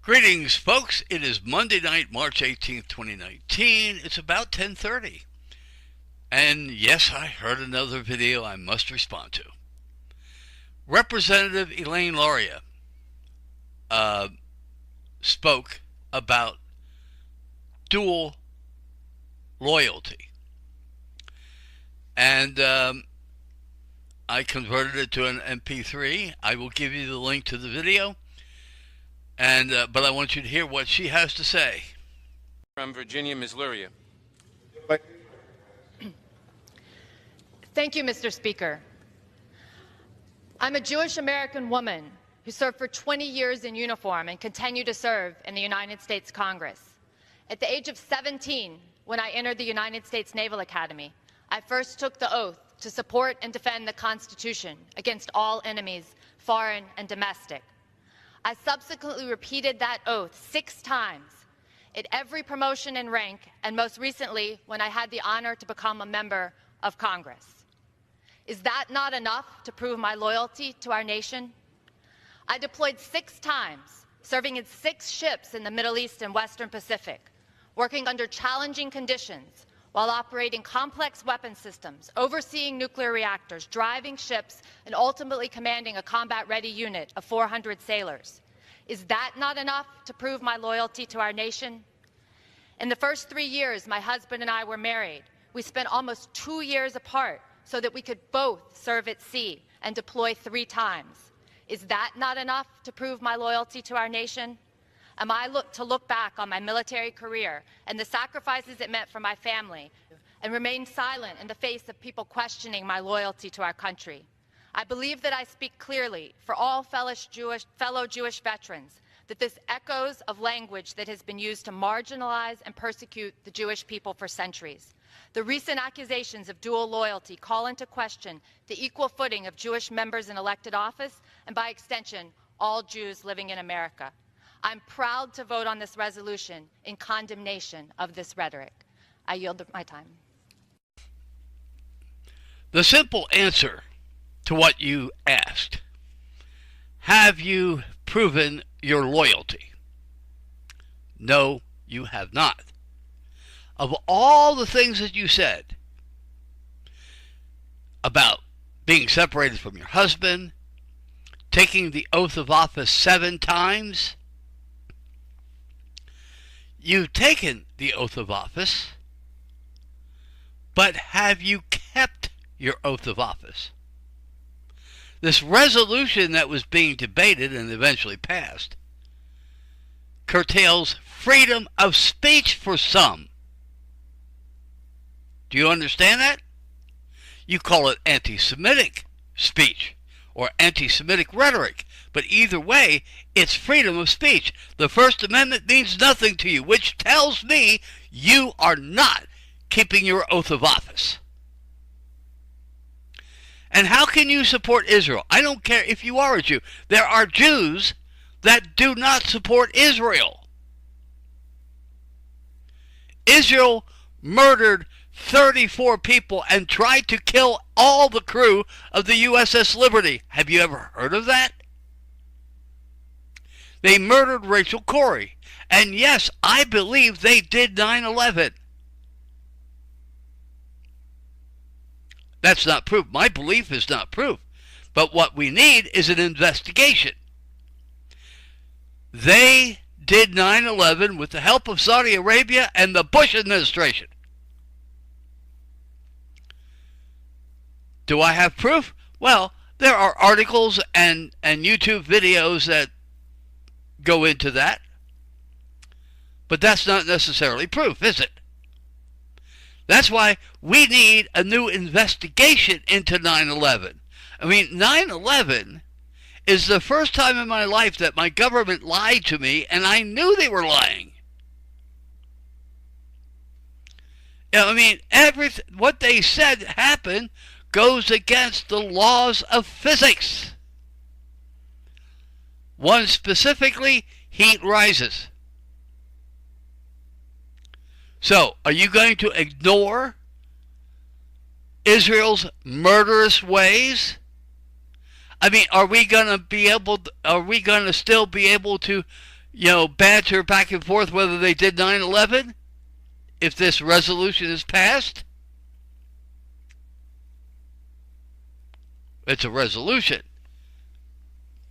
Greetings, folks. It is Monday night, March 18th, 2019. It's about 10:30. And yes, I heard another video I must respond to. Representative Elaine Luria spoke about dual loyalty. And I converted it to an MP3. I will give you the link to the video. And but I want you to hear what she has to say. From Virginia, Ms. Luria. Thank you, Mr. Speaker. I'm a Jewish American woman who served for 20 years in uniform and continue to serve in the United States Congress. At the age of 17, when I entered the United States Naval Academy, I first took the oath to support and defend the Constitution against all enemies, foreign and domestic. I subsequently repeated that oath 6 times at every promotion in rank, and most recently when I had the honor to become a member of Congress. Is that not enough to prove my loyalty to our nation? I deployed 6 times, serving in 6 ships in the Middle East and Western Pacific, working under challenging conditions while operating complex weapon systems, overseeing nuclear reactors, driving ships, and ultimately commanding a combat-ready unit of 400 sailors. Is that not enough to prove my loyalty to our nation? In the first 3 years my husband and I were married, we spent almost 2 years apart so that we could both serve at sea and deploy 3 times. Is that not enough to prove my loyalty to our nation? Am I to look back on my military career and the sacrifices it meant for my family and remain silent in the face of people questioning my loyalty to our country? I believe that I speak clearly for all fellow Jewish veterans that this echoes of language that has been used to marginalize and persecute the Jewish people for centuries. The recent accusations of dual loyalty call into question the equal footing of Jewish members in elected office and, by extension, all Jews living in America. I'm proud to vote on this resolution in condemnation of this rhetoric. I yield my time. The simple answer to what you asked: have you proven your loyalty? No, you have not. Of all the things that you said about being separated from your husband, taking the oath of office 7 times, you've taken the oath of office, but have you kept your oath of office? This resolution that was being debated and eventually passed curtails freedom of speech for some. Do you understand that? You call it anti-Semitic speech or anti-Semitic rhetoric, but either way, it's freedom of speech. The First Amendment means nothing to you, which tells me you are not keeping your oath of office. And how can you support Israel? I don't care if you are a Jew. There are Jews that do not support Israel. Israel murdered 34 people and tried to kill all the crew of the USS Liberty. Have you ever heard of that? They murdered Rachel Corrie. And yes, I believe they did 9/11. That's not proof. My belief is not proof. But what we need is an investigation. They did 9/11 with the help of Saudi Arabia and the Bush administration. Do I have proof? Well, there are articles and YouTube videos that go into that. But that's not necessarily proof, is it? That's why we need a new investigation into 9/11. I mean, 9/11 is the first time in my life that my government lied to me, and I knew they were lying. I mean, what they said happened goes against the laws of physics. One specifically, heat rises. So, are you going to ignore Israel's murderous ways? I mean, are we going to still be able to banter back and forth whether they did 9/11 if this resolution is passed? It's a resolution.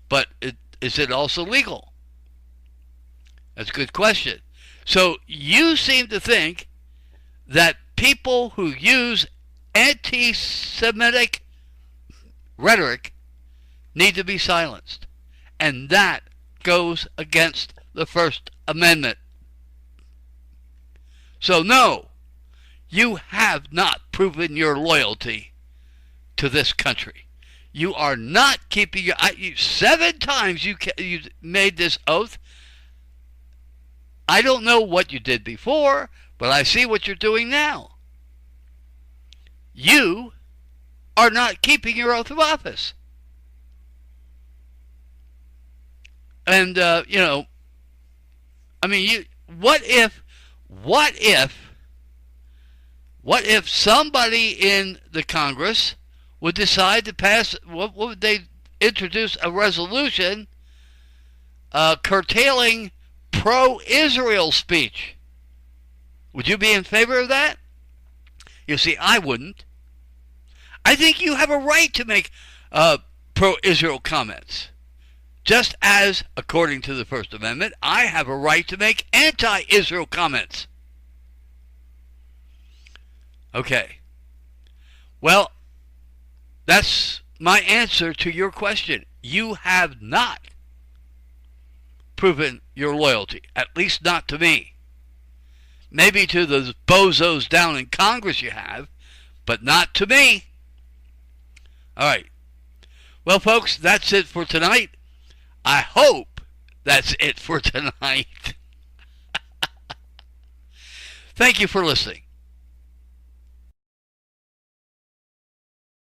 But is it also legal? That's a good question. So you seem to think that people who use anti-Semitic rhetoric need to be silenced. And that goes against the First Amendment. So no, you have not proven your loyalty to this country. You are not keeping your... 7 times you made this oath. I don't know what you did before, but I see what you're doing now. You are not keeping your oath of office. And, what if somebody in the Congress would decide to pass, what would they introduce a resolution curtailing pro-Israel speech? Would you be in favor of that? You see, I wouldn't. I think you have a right to make pro-Israel comments. Just as, according to the First Amendment, I have a right to make anti-Israel comments. Okay. Well, that's my answer to your question. You have not proven your loyalty, at least not to me. Maybe to the bozos down in Congress you have, but not to me. All right. Well, folks, that's it for tonight. I hope that's it for tonight. Thank you for listening.